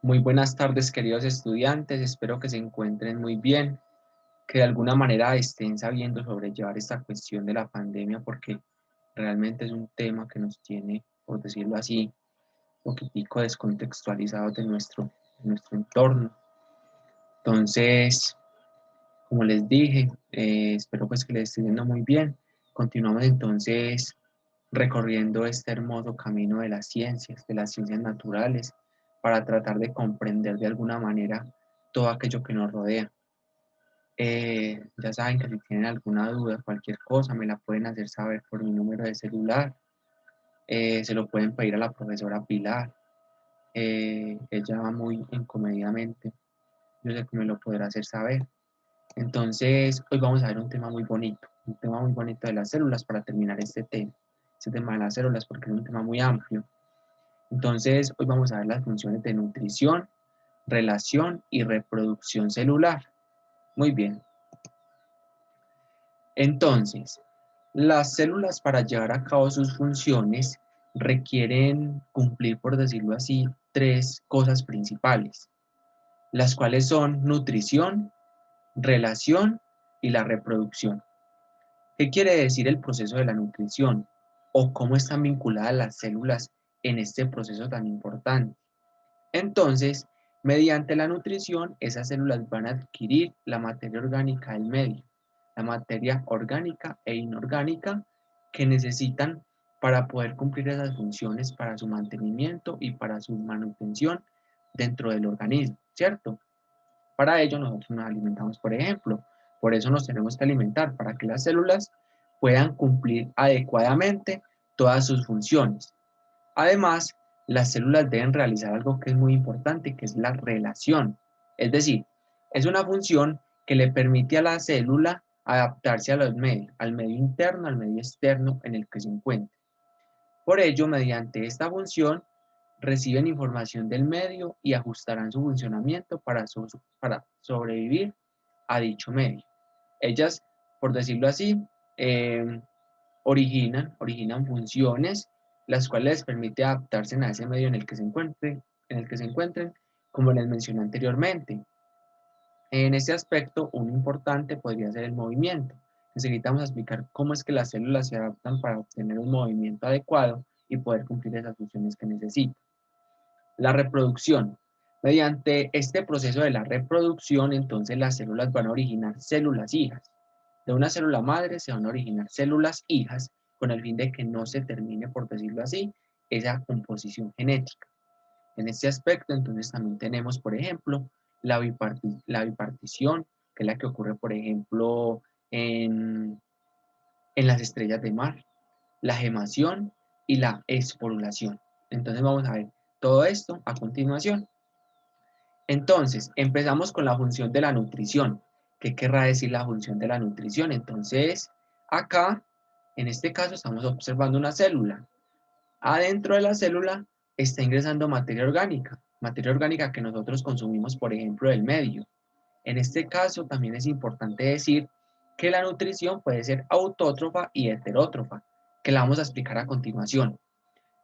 Muy buenas tardes, queridos estudiantes. Espero que se encuentren muy bien, que de alguna manera estén sabiendo sobrellevar esta cuestión de la pandemia, porque realmente es un tema que nos tiene, por decirlo así, un poquitico descontextualizados de nuestro entorno. Entonces, como les dije, espero pues que les esté yendo muy bien. Continuamos entonces recorriendo este hermoso camino de las ciencias naturales, para tratar de comprender de alguna manera todo aquello que nos rodea. Ya saben que si tienen alguna duda, cualquier cosa, me la pueden hacer saber por mi número de celular. Se lo pueden pedir a la profesora Pilar. Ella muy encomedidamente, yo sé que me lo podrá hacer saber. Entonces, hoy vamos a ver un tema muy bonito de las células para terminar este tema de las células, porque es un tema muy amplio. Entonces, hoy vamos a ver las funciones de nutrición, relación y reproducción celular. Muy bien. Entonces, las células para llevar a cabo sus funciones requieren cumplir, por decirlo así, tres cosas principales, las cuales son nutrición, relación y la reproducción. ¿Qué quiere decir el proceso de la nutrición? ¿O cómo están vinculadas las células en este proceso tan importante? Entonces, mediante la nutrición, esas células van a adquirir la materia orgánica del medio, la materia orgánica e inorgánica que necesitan para poder cumplir esas funciones para su mantenimiento y para su manutención dentro del organismo, ¿cierto? Para ello nosotros nos alimentamos, por ejemplo. Por eso nos tenemos que alimentar, para que las células puedan cumplir adecuadamente todas sus funciones. Además, las células deben realizar algo que es muy importante, que es la relación. Es decir, es una función que le permite a la célula adaptarse a los medios, al medio interno, al medio externo en el que se encuentra. Por ello, mediante esta función, reciben información del medio y ajustarán su funcionamiento para sobrevivir a dicho medio. Ellas, por decirlo así, eh, originan funciones las cuales les permite adaptarse a ese medio en el que se encuentren, como les mencioné anteriormente. En este aspecto, un importante podría ser el movimiento. Enseguida vamos a explicar cómo es que las células se adaptan para obtener un movimiento adecuado y poder cumplir esas funciones que necesitan. La reproducción. Mediante este proceso de la reproducción, entonces las células van a originar células hijas. De una célula madre se van a originar células hijas con el fin de que no se termine, por decirlo así, esa composición genética. En este aspecto, entonces, también tenemos, por ejemplo, la bipartición, que es la que ocurre, por ejemplo, en las estrellas de mar, la gemación y la esporulación. Entonces, vamos a ver todo esto a continuación. Entonces, empezamos con la función de la nutrición. ¿Qué querrá decir la función de la nutrición? Entonces, acá, en este caso, estamos observando una célula. Adentro de la célula está ingresando materia orgánica que nosotros consumimos, por ejemplo, del medio. En este caso, también es importante decir que la nutrición puede ser autótrofa y heterótrofa, que la vamos a explicar a continuación.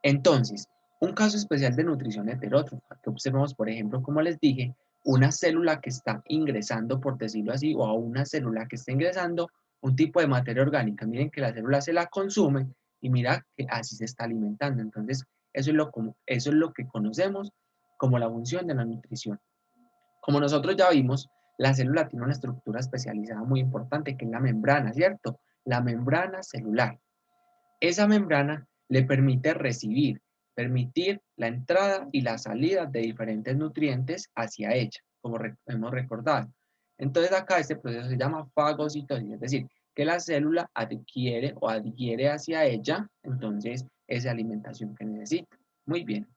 Entonces, un caso especial de nutrición heterótrofa, que observamos, por ejemplo, como les dije, una célula que está ingresando, por decirlo así, o a una célula que está ingresando un tipo de materia orgánica. Miren que la célula se la consume y mira que así se está alimentando. Entonces, eso es lo que conocemos como la función de la nutrición. Como nosotros ya vimos, la célula tiene una estructura especializada muy importante, que es la membrana, ¿cierto? La membrana celular. Esa membrana le permite permitir la entrada y la salida de diferentes nutrientes hacia ella, como hemos recordado. Entonces acá este proceso se llama fagocitosis, es decir, que la célula adquiere o adhiere hacia ella, entonces, esa alimentación que necesita. Muy bien.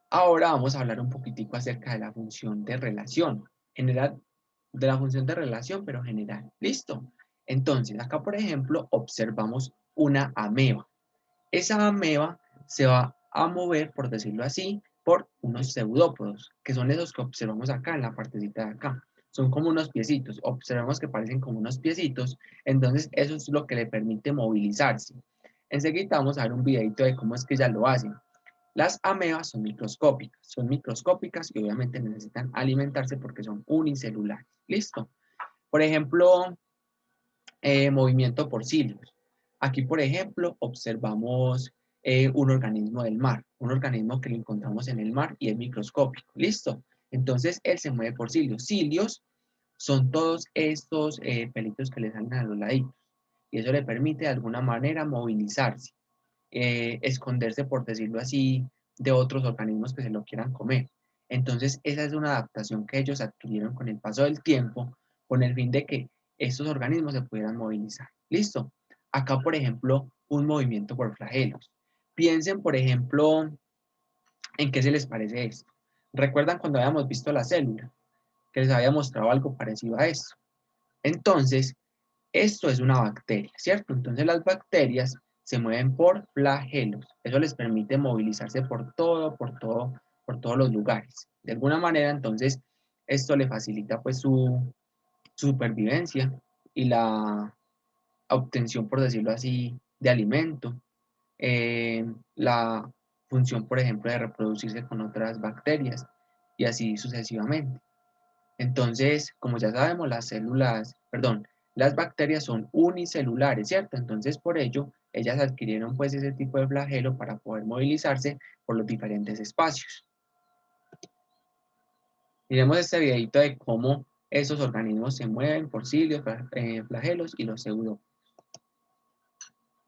Ahora vamos a hablar un poquitico acerca de la función de relación, general, de la función de relación, pero general. ¿Listo? Entonces, acá, por ejemplo, observamos una ameba. Esa ameba se va a mover, por decirlo así, por unos pseudópodos, que son esos que observamos acá en la partecita de acá. Son como unos piecitos, observamos que parecen como unos piecitos, entonces eso es lo que le permite movilizarse. Enseguida vamos a ver un videito de cómo es que ellas lo hacen. Las amebas son microscópicas y obviamente necesitan alimentarse porque son unicelulares. ¿Listo? Por ejemplo, movimiento por cilios. Aquí, por ejemplo, observamos un organismo del mar, un organismo que lo encontramos en el mar y es microscópico. ¿Listo? Entonces, él se mueve por cilios. Cilios son todos estos pelitos que le salen a los laditos y eso le permite de alguna manera movilizarse, esconderse, por decirlo así, de otros organismos que se lo quieran comer. Entonces, esa es una adaptación que ellos adquirieron con el paso del tiempo, con el fin de que estos organismos se pudieran movilizar. ¿Listo? Acá, por ejemplo, un movimiento por flagelos. Piensen, por ejemplo, en qué se les parece esto. ¿Recuerdan cuando habíamos visto la célula? Que les había mostrado algo parecido a esto. Entonces, esto es una bacteria, ¿cierto? Entonces las bacterias se mueven por flagelos. Eso les permite movilizarse por todos los lugares. De alguna manera, entonces, esto le facilita pues su supervivencia y la obtención, por decirlo así, de alimento. La función, por ejemplo, de reproducirse con otras bacterias y así sucesivamente. Entonces, como ya sabemos, las bacterias son unicelulares, ¿cierto? Entonces, por ello, ellas adquirieron pues ese tipo de flagelo para poder movilizarse por los diferentes espacios. Miremos este videito de cómo esos organismos se mueven por cilios, flagelos y los pseudo.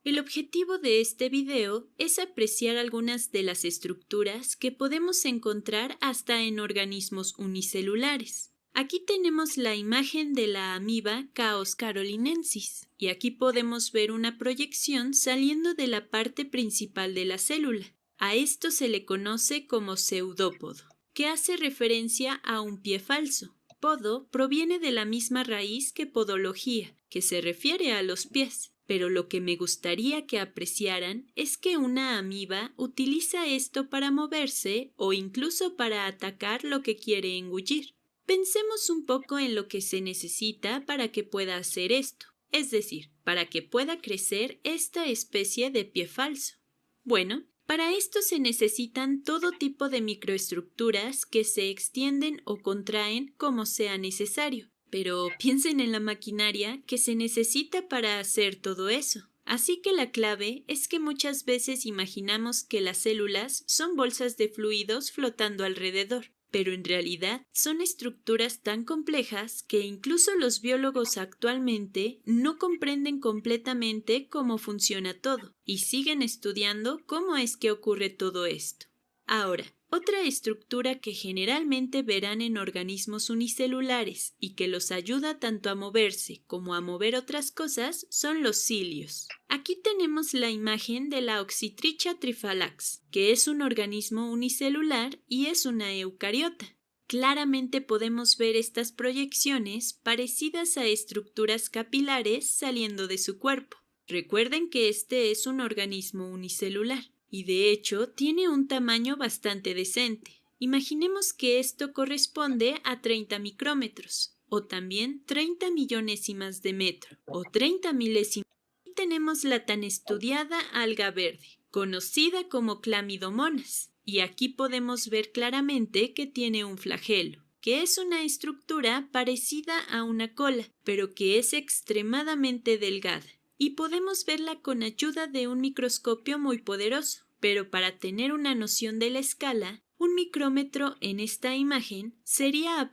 El objetivo de este video es apreciar algunas de las estructuras que podemos encontrar hasta en organismos unicelulares. Aquí tenemos la imagen de la amiba Chaos carolinensis y aquí podemos ver una proyección saliendo de la parte principal de la célula. A esto se le conoce como pseudópodo, que hace referencia a un pie falso. Podo proviene de la misma raíz que podología, que se refiere a los pies. Pero lo que me gustaría que apreciaran es que una amiba utiliza esto para moverse o incluso para atacar lo que quiere engullir. Pensemos un poco en lo que se necesita para que pueda hacer esto, es decir, para que pueda crecer esta especie de pie falso. Bueno, para esto se necesitan todo tipo de microestructuras que se extienden o contraen como sea necesario. Pero piensen en la maquinaria que se necesita para hacer todo eso. Así que la clave es que muchas veces imaginamos que las células son bolsas de fluidos flotando alrededor, pero en realidad son estructuras tan complejas que incluso los biólogos actualmente no comprenden completamente cómo funciona todo y siguen estudiando cómo es que ocurre todo esto. Ahora, otra estructura que generalmente verán en organismos unicelulares y que los ayuda tanto a moverse como a mover otras cosas son los cilios. Aquí tenemos la imagen de la Oxytricha trifalax, que es un organismo unicelular y es una eucariota. Claramente podemos ver estas proyecciones parecidas a estructuras capilares saliendo de su cuerpo. Recuerden que este es un organismo unicelular. Y de hecho tiene un tamaño bastante decente. Imaginemos que esto corresponde a 30 micrómetros, o también 30 millonésimas de metro, o 30 milésimas. Y tenemos la tan estudiada alga verde, conocida como clamidomonas. Y aquí podemos ver claramente que tiene un flagelo, que es una estructura parecida a una cola, pero que es extremadamente delgada. Y podemos verla con ayuda de un microscopio muy poderoso. Pero para tener una noción de la escala, un micrómetro en esta imagen sería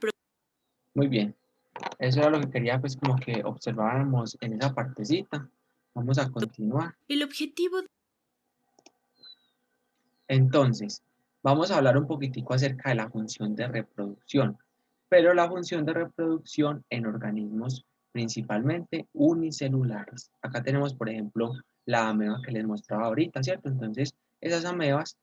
Muy bien, eso era lo que quería pues como que observáramos en esa partecita. Vamos a continuar. el objetivo. Entonces, vamos a hablar un poquitico acerca de la función de reproducción, pero la función de reproducción en organismos principalmente unicelulares. Acá tenemos, por ejemplo, la ameba que les mostraba ahorita, ¿cierto? Entonces, esas amebas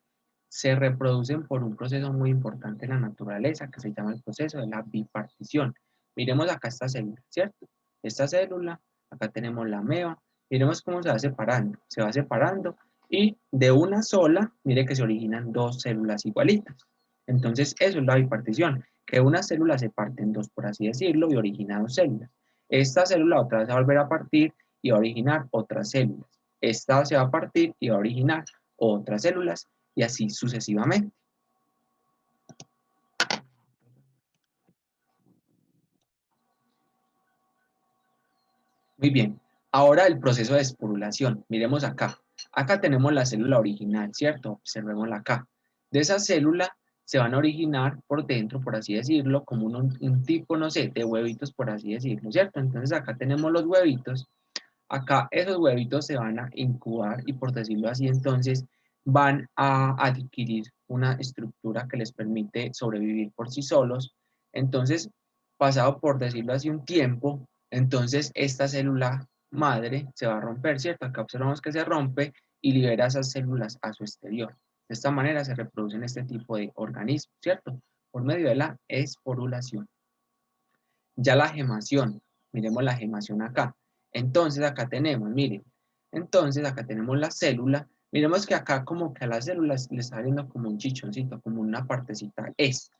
se reproducen por un proceso muy importante en la naturaleza que se llama el proceso de la bipartición. Miremos acá esta célula, ¿cierto? Esta célula, acá tenemos la ameba, miremos cómo se va separando y de una sola, mire que se originan dos células igualitas. Entonces, eso es la bipartición, que una célula se parte en dos, por así decirlo, y origina dos células. Esta célula otra vez va a volver a partir y va a originar otras células. Esta se va a partir y va a originar otras células y así sucesivamente. Muy bien, ahora el proceso de esporulación. Miremos acá. Acá tenemos la célula original, ¿cierto? Observémosla acá. De esa célula se van a originar por dentro, por así decirlo, como un tipo, no sé, de huevitos, por así decirlo, ¿cierto? Entonces acá tenemos los huevitos. Acá esos huevitos se van a incubar y, por decirlo así, entonces van a adquirir una estructura que les permite sobrevivir por sí solos. Entonces, pasado, por decirlo así, un tiempo, entonces esta célula madre se va a romper, ¿cierto? Acá observamos que se rompe y libera esas células a su exterior. De esta manera se reproducen este tipo de organismos, ¿cierto? Por medio de la esporulación. Ya la gemación, miremos la gemación acá. Entonces acá tenemos, miren, entonces acá tenemos la célula. Miremos que acá como que a las células le está viendo como un chichoncito, como una partecita esta.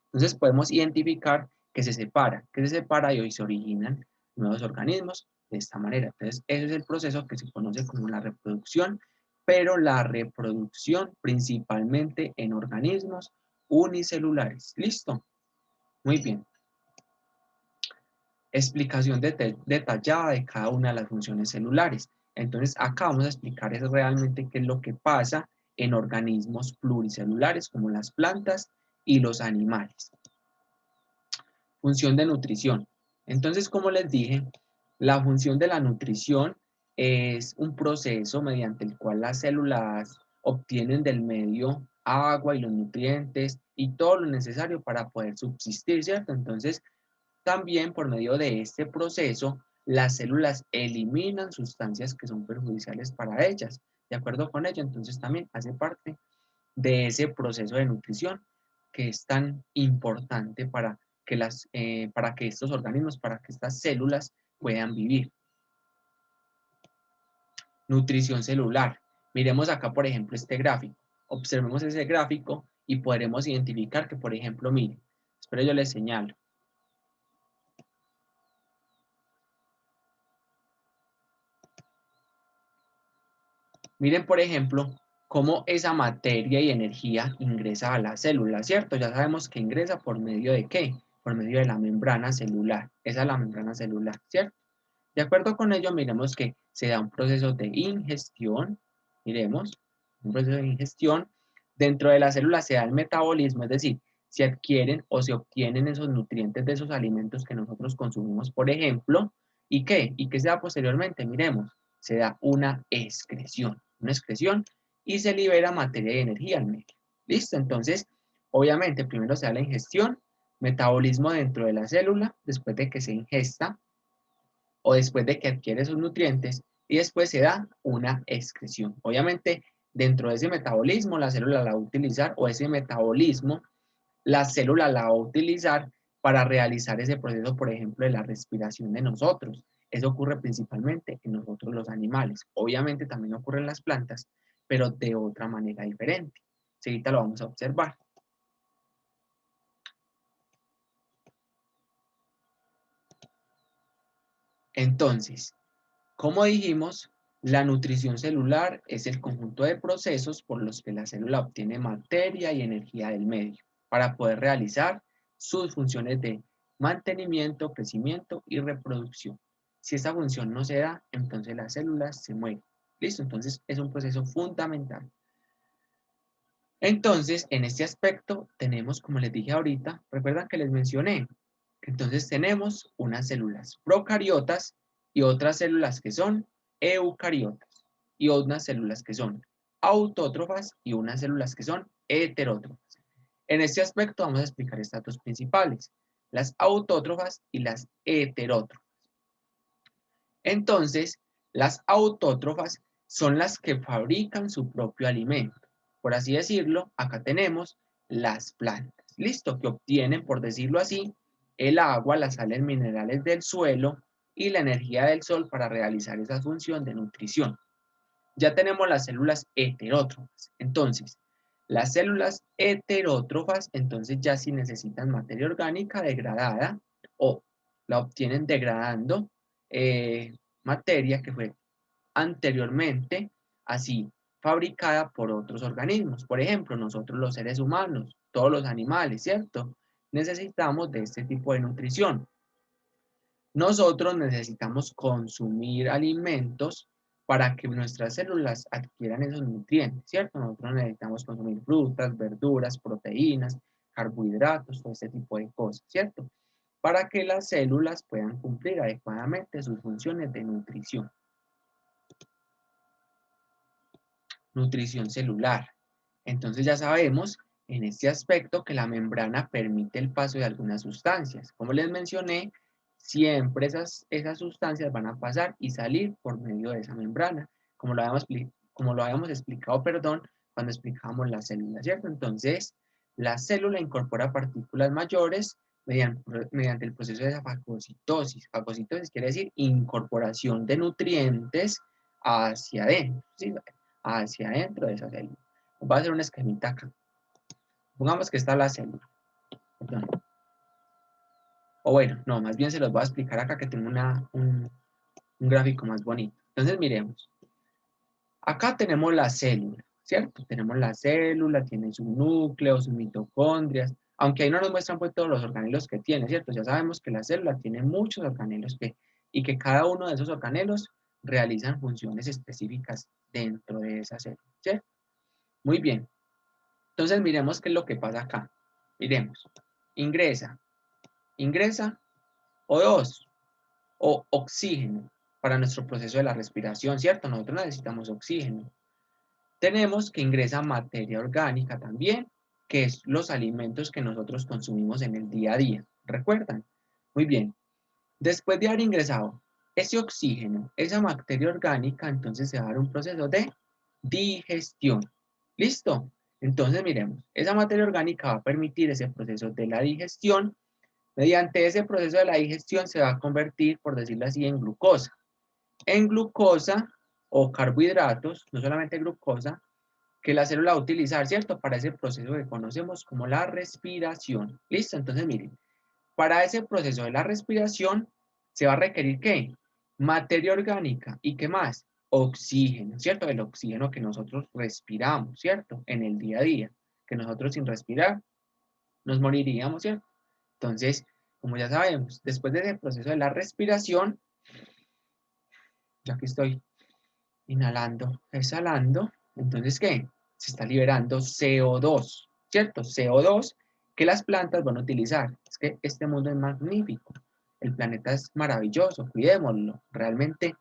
Entonces podemos identificar que se separa y hoy se originan nuevos organismos de esta manera. Entonces ese es el proceso que se conoce como la reproducción, pero la reproducción principalmente en organismos unicelulares. ¿Listo? Muy bien. Explicación detallada de cada una de las funciones celulares. Entonces, acá vamos a explicar realmente qué es lo que pasa en organismos pluricelulares como las plantas y los animales. Función de nutrición. Entonces, como les dije, la función de la nutrición es un proceso mediante el cual las células obtienen del medio agua y los nutrientes y todo lo necesario para poder subsistir, ¿cierto? Entonces, también por medio de este proceso, las células eliminan sustancias que son perjudiciales para ellas. De acuerdo con ello, entonces también hace parte de ese proceso de nutrición que es tan importante para que estos organismos, para que estas células puedan vivir. Nutrición celular. Miremos acá, por ejemplo, este gráfico. Observemos ese gráfico y podremos identificar que, por ejemplo, miren, espero yo les señalo. Miren, por ejemplo, cómo esa materia y energía ingresa a la célula, ¿cierto? Ya sabemos que ingresa por medio de ¿qué? Por medio de la membrana celular. Esa es la membrana celular, ¿cierto? De acuerdo con ello, miremos que se da un proceso de ingestión, miremos, un proceso de ingestión. Dentro de la célula se da el metabolismo, es decir, se adquieren o se obtienen esos nutrientes de esos alimentos que nosotros consumimos, por ejemplo, ¿y qué? ¿Y qué se da posteriormente? Miremos, se da una excreción y se libera materia y energía al medio. ¿Listo? Entonces, obviamente, primero se da la ingestión, metabolismo dentro de la célula, después de que se ingesta, o después de que adquiere sus nutrientes y después se da una excreción. Obviamente, dentro de ese metabolismo, la célula la va a utilizar o ese metabolismo, la célula la va a utilizar para realizar ese proceso, por ejemplo, de la respiración de nosotros. Eso ocurre principalmente en nosotros los animales. Obviamente también ocurre en las plantas, pero de otra manera diferente. Sí, ahorita lo vamos a observar. Entonces, como dijimos, la nutrición celular es el conjunto de procesos por los que la célula obtiene materia y energía del medio para poder realizar sus funciones de mantenimiento, crecimiento y reproducción. Si esa función no se da, entonces las células se mueren. ¿Listo? Entonces es un proceso fundamental. Entonces, en este aspecto tenemos, como les dije ahorita, recuerdan que les mencioné, que entonces tenemos unas células procariotas y otras células que son eucariotas y unas células que son autótrofas y unas células que son heterótrofas. En este aspecto vamos a explicar estas dos principales, las autótrofas y las heterótrofas. Entonces, las autótrofas son las que fabrican su propio alimento. Por así decirlo, acá tenemos las plantas, listo, que obtienen, por decirlo así, el agua, las sales minerales del suelo y la energía del sol para realizar esa función de nutrición. Ya tenemos las células heterótrofas. Entonces, las células heterótrofas, entonces ya si necesitan materia orgánica degradada o la obtienen degradando materia que fue anteriormente así fabricada por otros organismos. Por ejemplo, nosotros los seres humanos, todos los animales, ¿cierto? Necesitamos de este tipo de nutrición. Nosotros necesitamos consumir alimentos para que nuestras células adquieran esos nutrientes, ¿cierto? Nosotros necesitamos consumir frutas, verduras, proteínas, carbohidratos, todo este tipo de cosas, ¿cierto? Para que las células puedan cumplir adecuadamente sus funciones de nutrición. Nutrición celular. Entonces ya sabemos en este aspecto que la membrana permite el paso de algunas sustancias. Como les mencioné, siempre esas sustancias van a pasar y salir por medio de esa membrana, como lo habíamos explicado, perdón, cuando explicábamos las células, ¿cierto? Entonces, la célula incorpora partículas mayores mediante el proceso de fagocitosis. Fagocitosis quiere decir incorporación de nutrientes hacia adentro, ¿sí? Hacia adentro de esa célula. Voy a hacer un esquemita acá. Pongamos que está la célula. Perdón. O bueno, no, más bien se los voy a explicar acá que tengo un gráfico más bonito. Entonces miremos. Acá tenemos la célula, ¿cierto? Tenemos la célula, tiene su núcleo, sus mitocondrias, aunque ahí no nos muestran pues todos los organelos que tiene, ¿cierto? Ya sabemos que la célula tiene muchos organelos y que cada uno de esos organelos realizan funciones específicas dentro de esa célula, ¿cierto? Muy bien. Entonces miremos qué es lo que pasa acá. Miremos. Ingresa O2 o oxígeno para nuestro proceso de la respiración, ¿cierto? Nosotros necesitamos oxígeno. Tenemos que ingresa materia orgánica también, que es los alimentos que nosotros consumimos en el día a día. ¿Recuerdan? Muy bien. Después de haber ingresado ese oxígeno, esa materia orgánica, entonces se va a dar un proceso de digestión. ¿Listo? Entonces miremos, esa materia orgánica va a permitir ese proceso de la digestión. Mediante ese proceso de la digestión se va a convertir, por decirlo así, en glucosa. En glucosa o carbohidratos, no solamente glucosa, que la célula va a utilizar, ¿cierto? Para ese proceso que conocemos como la respiración. ¿Listo? Entonces, miren, para ese proceso de la respiración se va a requerir, ¿qué? Materia orgánica. ¿Y qué más? Oxígeno, ¿cierto? El oxígeno que nosotros respiramos, ¿cierto? En el día a día. Que nosotros sin respirar nos moriríamos, ¿cierto? Entonces, como ya sabemos, después de ese proceso de la respiración, ya que estoy inhalando, exhalando, entonces, ¿qué? Se está liberando CO2, ¿cierto? CO2 que las plantas van a utilizar. Es que este mundo es magnífico. El planeta es maravilloso, cuidémoslo. Realmente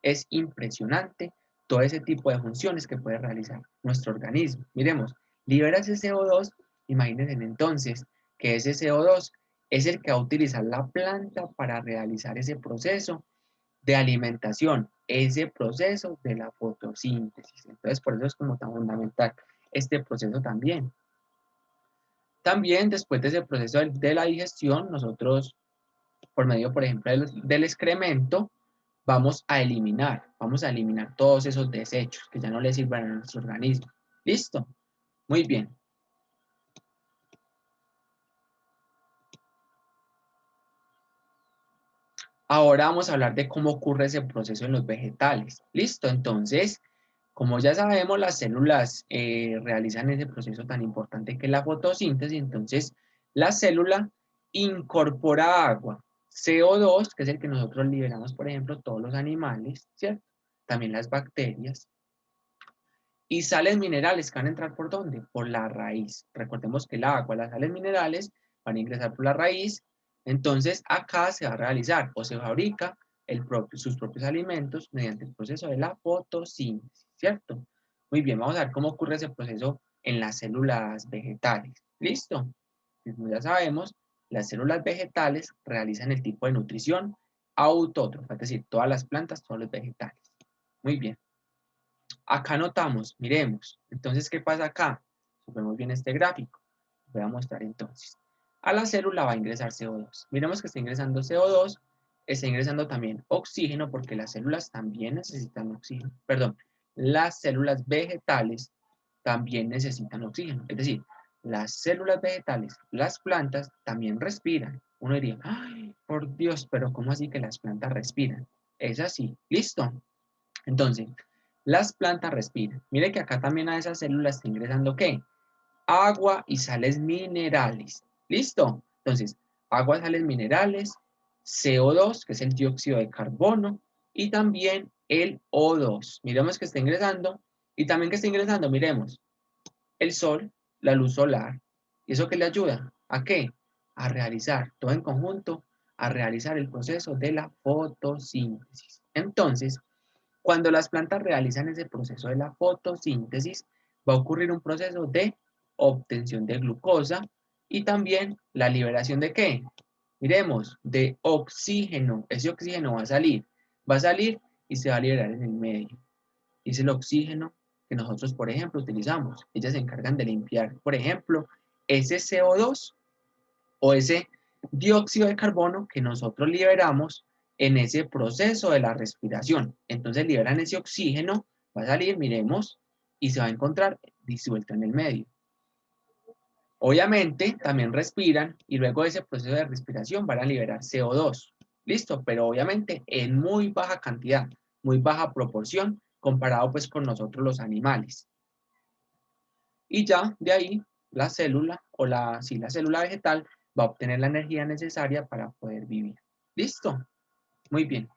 es impresionante todo ese tipo de funciones que puede realizar nuestro organismo. Miremos, libera ese CO2, imagínense entonces que ese CO2 es el que va a utilizar la planta para realizar ese proceso de alimentación, ese proceso de la fotosíntesis. Entonces, por eso es como tan fundamental este proceso también. También después de ese proceso de la digestión, nosotros, por medio, por ejemplo, del excremento, vamos a eliminar todos esos desechos que ya no le sirvan a nuestro organismo. ¿Listo? Muy bien. Ahora vamos a hablar de cómo ocurre ese proceso en los vegetales. ¿Listo? Entonces, como ya sabemos, las células realizan ese proceso tan importante que es la fotosíntesis. Entonces, la célula incorpora agua, CO2, que es el que nosotros liberamos, por ejemplo, todos los animales, ¿cierto? También las bacterias. Y sales minerales que van a entrar ¿por dónde? Por la raíz. Recordemos que el agua, las sales minerales van a ingresar por la raíz. Entonces, acá se va a realizar o se fabrica sus propios alimentos mediante el proceso de la fotosíntesis, ¿cierto? Muy bien, vamos a ver cómo ocurre ese proceso en las células vegetales. ¿Listo? Como ya sabemos, las células vegetales realizan el tipo de nutrición autótrofa, es decir, todas las plantas, todos los vegetales. Muy bien. Acá notamos, miremos. Entonces, ¿qué pasa acá? Si vemos bien este gráfico, voy a mostrar entonces. A la célula va a ingresar CO2. Miremos que está ingresando CO2, está ingresando también oxígeno porque las células también necesitan oxígeno. Perdón, las células vegetales también necesitan oxígeno. Es decir, las células vegetales, las plantas también respiran. Uno diría, ay, por Dios, pero ¿cómo así que las plantas respiran? Es así, listo. Entonces, Las plantas respiran. Mire que acá también a esas células está ingresando ¿qué? Agua y sales minerales. ¿Listo? Entonces, agua, sales minerales, CO2, que es el dióxido de carbono, y también el O2. Miremos que está ingresando, y también que está ingresando, miremos, el sol, la luz solar. ¿Y eso qué le ayuda? ¿A qué? A realizar, todo en conjunto, a realizar el proceso de la fotosíntesis. Entonces, cuando las plantas realizan ese proceso de la fotosíntesis, va a ocurrir un proceso de obtención de glucosa y también la liberación de ¿qué? Miremos, de oxígeno. Ese oxígeno va a salir y se va a liberar en el medio. Y es el oxígeno que nosotros, por ejemplo, utilizamos. Ellas se encargan de limpiar, por ejemplo, ese CO2 o ese dióxido de carbono que nosotros liberamos en ese proceso de la respiración. Entonces liberan ese oxígeno, va a salir, miremos, y se va a encontrar disuelto en el medio. Obviamente también respiran y luego de ese proceso de respiración van a liberar CO2. Listo, pero obviamente en muy baja cantidad, muy baja proporción comparado pues con nosotros los animales. Y ya de ahí la célula o la célula vegetal va a obtener la energía necesaria para poder vivir. ¿Listo? Muy bien.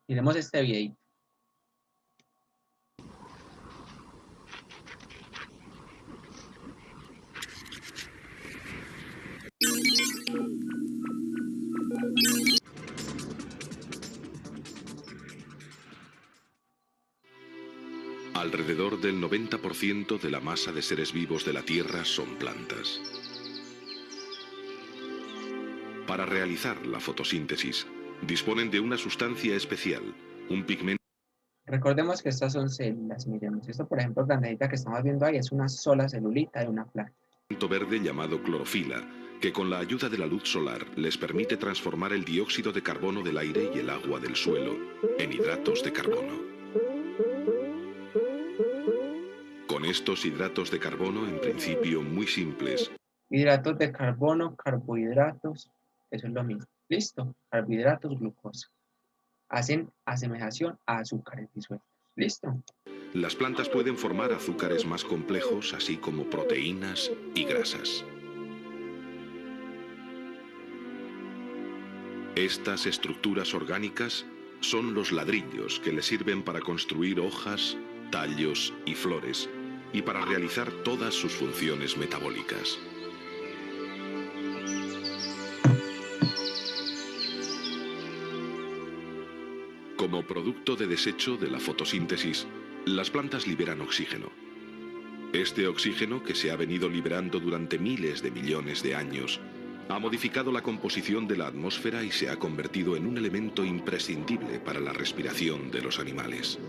Miremos este video. Alrededor del 90% de la masa de seres vivos de la Tierra son plantas. Para realizar la fotosíntesis, disponen de una sustancia especial, un pigmento Recordemos que estas son células, miremos. Esto, por ejemplo, grandecita que estamos viendo ahí es una sola celulita de una planta. verde llamado clorofila, que con la ayuda de la luz solar les permite transformar el dióxido de carbono del aire y el agua del suelo en hidratos de carbono. Con estos hidratos de carbono, en principio muy simples, Hidratos de carbono, carbohidratos, eso es lo mismo. ¿Listo? Carbohidratos, glucosa. Hacen asemejación a azúcares disueltos. ¿Listo? las plantas pueden formar azúcares más complejos, así como proteínas y grasas. Estas estructuras orgánicas son los ladrillos que les sirven para construir hojas, tallos y flores, y para realizar todas sus funciones metabólicas. Como producto de desecho de la fotosíntesis, las plantas liberan oxígeno. Este oxígeno, que se ha venido liberando durante miles de millones de años, ha modificado la composición de la atmósfera y se ha convertido en un elemento imprescindible para la respiración de los animales.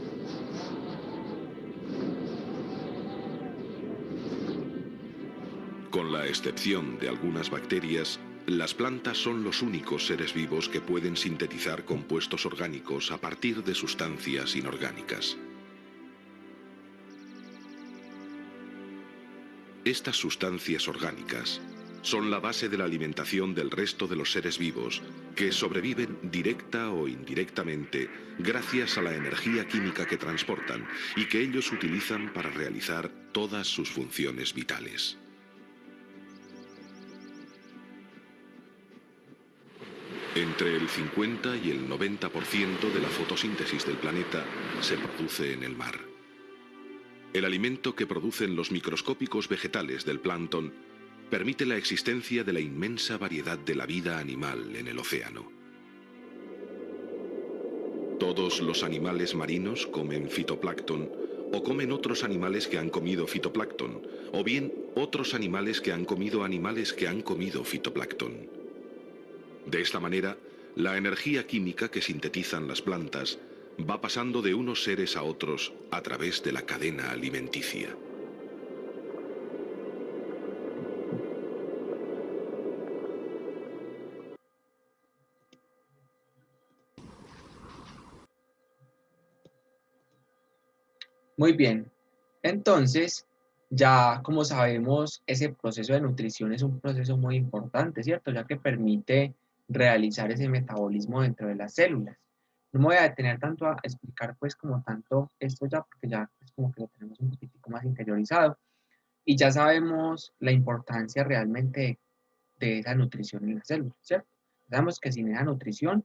Con la excepción de algunas bacterias, las plantas son los únicos seres vivos que pueden sintetizar compuestos orgánicos a partir de sustancias inorgánicas. Estas sustancias orgánicas son la base de la alimentación del resto de los seres vivos, que sobreviven directa o indirectamente gracias a la energía química que transportan y que ellos utilizan para realizar todas sus funciones vitales. Entre el 50 y el 90% de la fotosíntesis del planeta se produce en el mar. El alimento que producen los microscópicos vegetales del plancton permite la existencia de la inmensa variedad de la vida animal en el océano. Todos los animales marinos comen fitoplancton o comen otros animales que han comido fitoplancton, o bien otros animales que han comido fitoplancton. De esta manera, la energía química que sintetizan las plantas va pasando de unos seres a otros a través de la cadena alimenticia. Muy bien. Entonces, ya como sabemos, ese proceso de nutrición es un proceso muy importante, ¿cierto? Ya que permite realizar ese metabolismo dentro de las células. No me voy a detener tanto a explicar pues como tanto esto ya, porque ya es como que lo tenemos un poquitico más interiorizado y ya sabemos la importancia realmente de esa nutrición en las células, ¿cierto? Sabemos que sin esa nutrición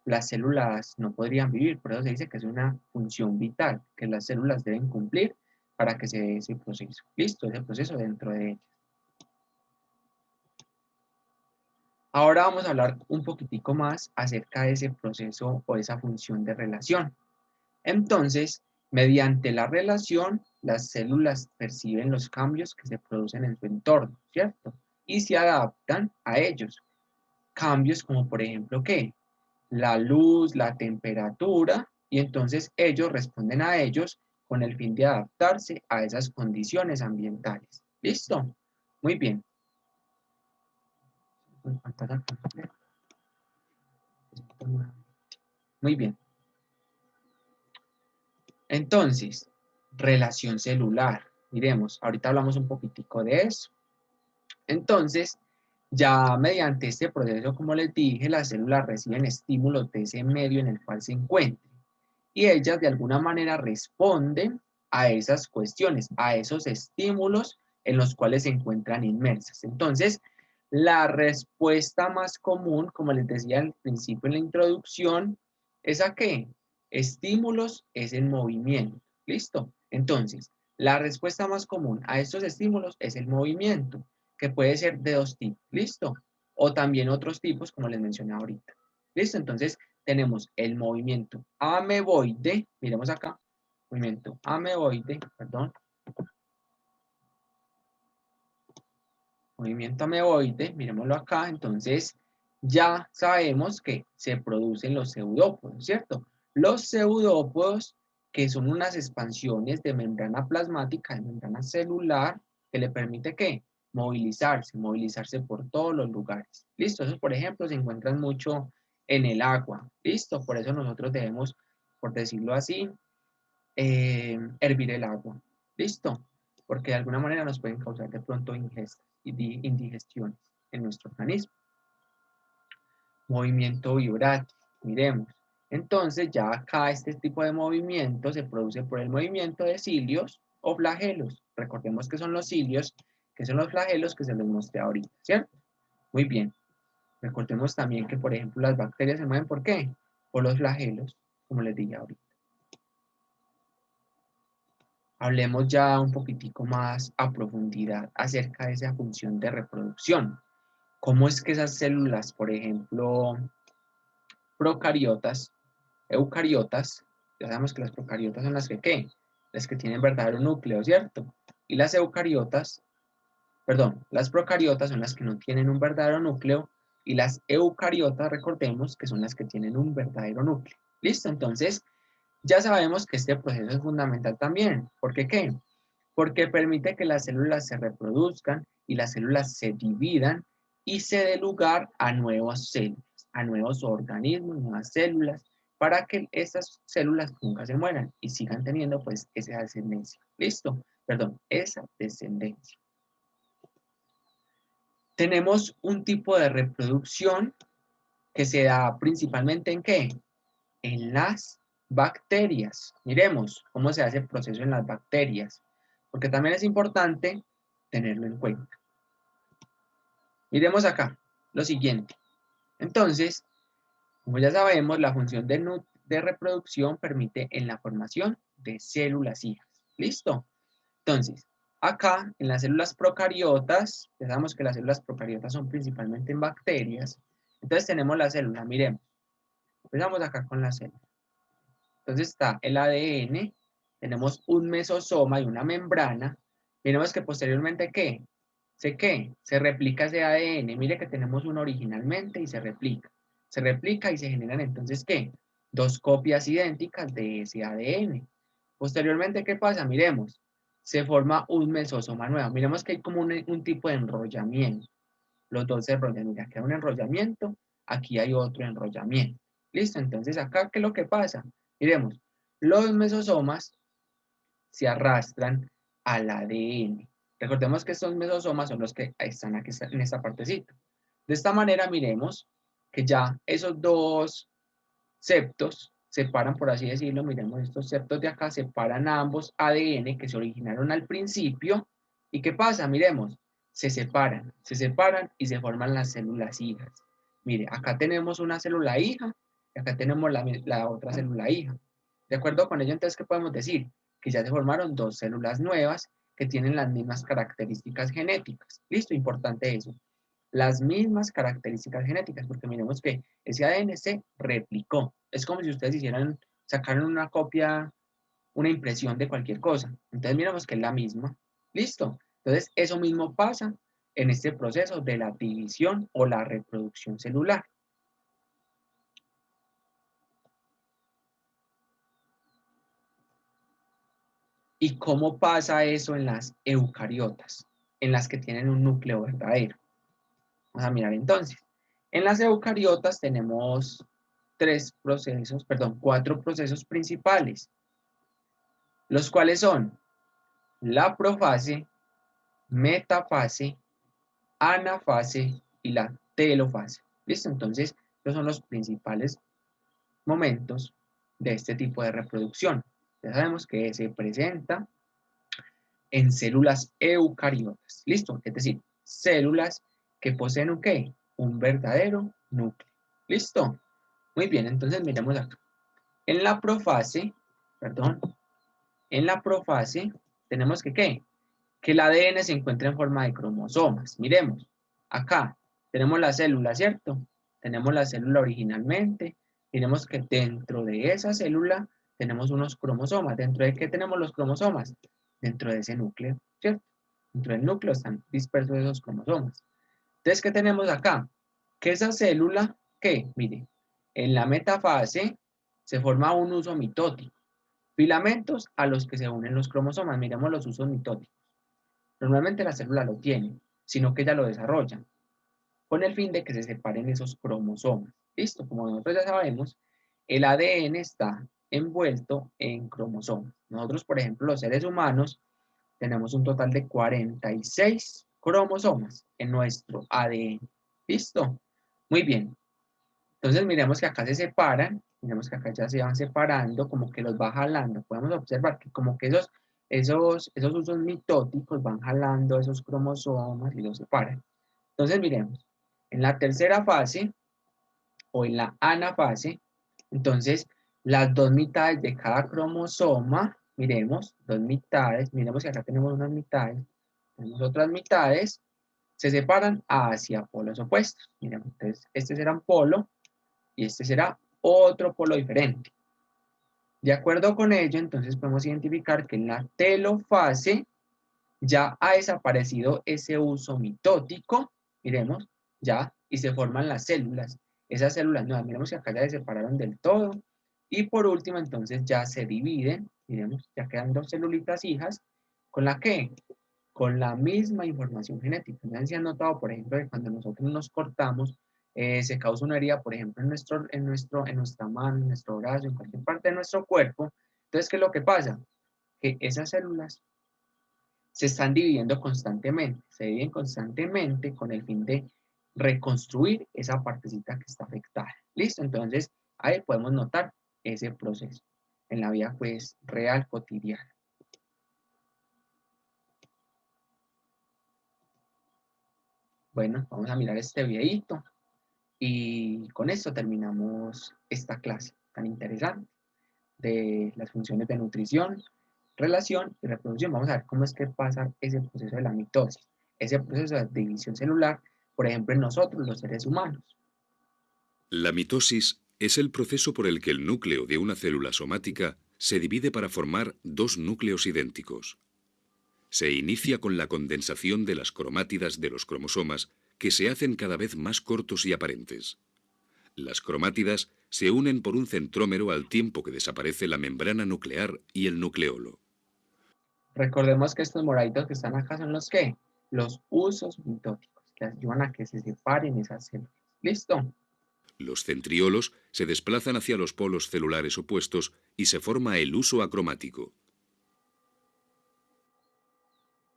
las células no podrían vivir, por eso se dice que es una función vital que las células deben cumplir para que se dé ese proceso. Listo, ese proceso dentro de ellas. Ahora vamos a hablar un poquitico más acerca de ese proceso o esa función de relación. Entonces, mediante la relación, las células perciben los cambios que se producen en su entorno, ¿cierto? Y se adaptan a ellos. Cambios como por ejemplo, ¿qué? La luz, la temperatura, y entonces ellos responden a ellos con el fin de adaptarse a esas condiciones ambientales. ¿Listo? Muy bien. Muy bien. Entonces, relación celular. Miremos, ahorita hablamos un poquitico de eso. Entonces, ya mediante este proceso, como les dije, las células reciben estímulos de ese medio en el cual se encuentran. Y ellas de alguna manera responden a esas cuestiones, a esos estímulos en los cuales se encuentran inmersas. Entonces, la respuesta más común, como les decía al principio en la introducción, ¿es a qué? Estímulos es el movimiento. ¿Listo? Entonces, la respuesta más común a estos estímulos es el movimiento, que puede ser de dos tipos. ¿Listo? O también otros tipos, como les mencioné ahorita. ¿Listo? Entonces, tenemos el movimiento ameboide, miremos acá, movimiento ameboide, perdón, movimiento ameboide, miremoslo acá, entonces ya sabemos que se producen los pseudópodos, ¿cierto? Los pseudópodos, que son unas expansiones de membrana plasmática, de membrana celular, que le permite, ¿qué? Movilizarse por todos los lugares. ¿Listo? Esos, por ejemplo, se encuentran mucho en el agua. ¿Listo? Por eso nosotros debemos, por decirlo así, hervir el agua. ¿Listo? Porque de alguna manera nos pueden causar de pronto indigestiones en nuestro organismo. Movimiento vibrátil, miremos. Entonces ya acá este tipo de movimiento se produce por el movimiento de cilios o flagelos. Recordemos que son los cilios, que son los flagelos que se los mostré ahorita, ¿cierto? Muy bien. Recordemos también que, por ejemplo, las bacterias se mueven ¿por qué? Por los flagelos, como les dije ahorita. Hablemos ya un poquitico más a profundidad acerca de esa función de reproducción. ¿Cómo es que esas células, por ejemplo, procariotas, eucariotas, ya sabemos que las procariotas son las que, ¿qué? Las que tienen verdadero núcleo, ¿cierto? Y las eucariotas, perdón, las procariotas son las que no tienen un verdadero núcleo y las eucariotas, recordemos, que son las que tienen un verdadero núcleo. ¿Listo? Entonces, ya sabemos que este proceso es fundamental también. ¿Por qué qué? Porque permite que las células se reproduzcan y las células se dividan y se dé lugar a nuevas células, a nuevos organismos, nuevas células, para que estas células nunca se mueran y sigan teniendo pues esa descendencia. ¿Listo? Perdón, esa descendencia. Tenemos un tipo de reproducción que se da principalmente ¿en qué? En las bacterias. Miremos cómo se hace el proceso en las bacterias, porque también es importante tenerlo en cuenta. Miremos acá lo siguiente. Entonces, como ya sabemos, la función de reproducción permite en la formación de células hijas. ¿Listo? Entonces, acá en las células procariotas, ya sabemos que las células procariotas son principalmente en bacterias. Entonces tenemos la célula, miremos. Empezamos acá con la célula. Entonces está el ADN, tenemos un mesosoma y una membrana. Miremos que posteriormente, ¿qué? Se replica ese ADN. Mire que tenemos uno originalmente y se replica. Se replica y se generan entonces, ¿qué? Dos copias idénticas de ese ADN. Posteriormente, ¿qué pasa? Miremos, se forma un mesosoma nuevo. Miremos que hay como un tipo de enrollamiento. Los dos se enrollan. Mira, aquí hay un enrollamiento, aquí hay otro enrollamiento. ¿Listo? Entonces, acá, ¿qué es lo que pasa? Miremos, los mesosomas se arrastran al ADN. Recordemos que estos mesosomas son los que están aquí en esta partecita. De esta manera, miremos que ya esos dos septos separan, por así decirlo, miremos estos septos de acá, separan a ambos ADN que se originaron al principio. ¿Y qué pasa? Miremos, se separan y se forman las células hijas. Mire, acá tenemos una célula hija y acá tenemos la otra célula hija. De acuerdo con ello, entonces, ¿qué podemos decir? Que ya se formaron dos células nuevas que tienen las mismas características genéticas. Listo, importante eso. Las mismas características genéticas, porque miremos que ese ADN se replicó. Es como si ustedes sacaran una copia, una impresión de cualquier cosa. Entonces miremos que es la misma. Listo. Entonces eso mismo pasa en este proceso de la división o la reproducción celular. ¿Y cómo pasa eso en las eucariotas? En las que tienen un núcleo verdadero. Vamos a mirar entonces. En las eucariotas tenemos cuatro procesos principales, los cuales son la profase, metafase, anafase y la telofase. ¿Listo? Entonces, estos son los principales momentos de este tipo de reproducción. Ya sabemos que se presenta en células eucariotas. ¿Listo? Es decir, células que poseen ¿un qué? Un verdadero núcleo. ¿Listo? Muy bien, entonces miremos acá. En la profase, perdón, en la profase tenemos que ¿qué? Que el ADN se encuentra en forma de cromosomas. Miremos, acá tenemos la célula, ¿cierto? Tenemos la célula originalmente. Miremos que dentro de esa célula tenemos unos cromosomas. ¿Dentro de qué tenemos los cromosomas? Dentro de ese núcleo, ¿cierto? Dentro del núcleo están dispersos esos cromosomas. Entonces, ¿qué tenemos acá? Que esa célula, ¿qué? Mire, en la metafase se forma un uso mitótico. Filamentos a los que se unen los cromosomas. Miremos los usos mitóticos. Normalmente la célula lo tiene, sino que ella lo desarrolla, con el fin de que se separen esos cromosomas. Listo, como nosotros ya sabemos, el ADN está envuelto en cromosomas. Nosotros, por ejemplo, los seres humanos, tenemos un total de 46 cromosomas en nuestro ADN. ¿Listo? Muy bien. Entonces miremos que acá se separan, miremos que acá ya se van separando, como que los va jalando. Podemos observar que como que esos usos mitóticos van jalando esos cromosomas y los separan. Entonces miremos, en la tercera fase o en la anafase, entonces las dos mitades de cada cromosoma, miremos, dos mitades, miremos que acá tenemos unas mitades, tenemos otras mitades, se separan hacia polos opuestos. Miremos, entonces este será un polo y este será otro polo diferente. De acuerdo con ello, entonces podemos identificar que en la telofase ya ha desaparecido ese uso mitótico, miremos, ya, y se forman las células. Esas células nuevas, miremos que acá ya se separaron del todo. Y por último, entonces ya se dividen, miremos, ya quedan dos celulitas hijas, ¿con la qué? Con la misma información genética. ¿No se han notado, por ejemplo, que cuando nosotros nos cortamos, se causa una herida, por ejemplo, en nuestra mano, en nuestro brazo, en cualquier parte de nuestro cuerpo? Entonces, ¿qué es lo que pasa? Que esas células se están dividiendo constantemente, se dividen constantemente con el fin de reconstruir esa partecita que está afectada. ¿Listo? Entonces, ahí podemos notar ese proceso en la vida, pues, real, cotidiana. Bueno, vamos a mirar este videito y con esto terminamos esta clase tan interesante de las funciones de nutrición, relación y reproducción. Vamos a ver cómo es que pasa ese proceso de la mitosis, ese proceso de división celular, por ejemplo, en nosotros, los seres humanos. La mitosis es el proceso por el que el núcleo de una célula somática se divide para formar dos núcleos idénticos. Se inicia con la condensación de las cromátidas de los cromosomas, que se hacen cada vez más cortos y aparentes. Las cromátidas se unen por un centrómero al tiempo que desaparece la membrana nuclear y el nucleolo. Recordemos que estos moraditos que están acá son los ¿qué? Los usos mitóticos, que ayudan a que se separen esas células. ¿Listo? Los centriolos se desplazan hacia los polos celulares opuestos y se forma el uso acromático.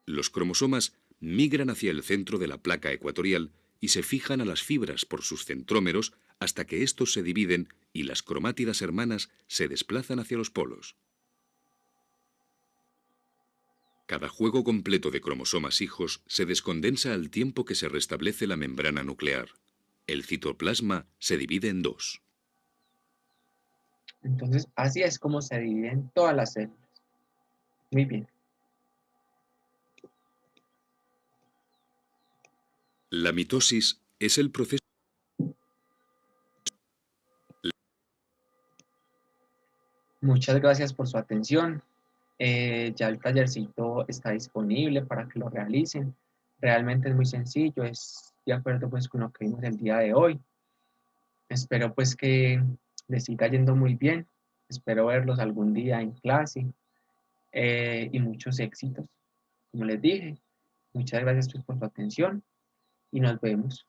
Los cromosomas migran hacia el centro de la placa ecuatorial y se fijan a las fibras por sus centrómeros hasta que estos se dividen y las cromátidas hermanas se desplazan hacia los polos. Cada juego completo de cromosomas hijos se descondensa al tiempo que se restablece la membrana nuclear. El citoplasma se divide en dos. Entonces, así es como se dividen todas las células. Muy bien. La mitosis es el proceso. Muchas gracias por su atención. Ya el tallercito está disponible para que lo realicen. Realmente es muy sencillo, es de acuerdo pues con lo que vimos el día de hoy. Espero pues que les siga yendo muy bien. Espero verlos algún día en clase y muchos éxitos. Como les dije, muchas gracias pues, por su atención y nos vemos.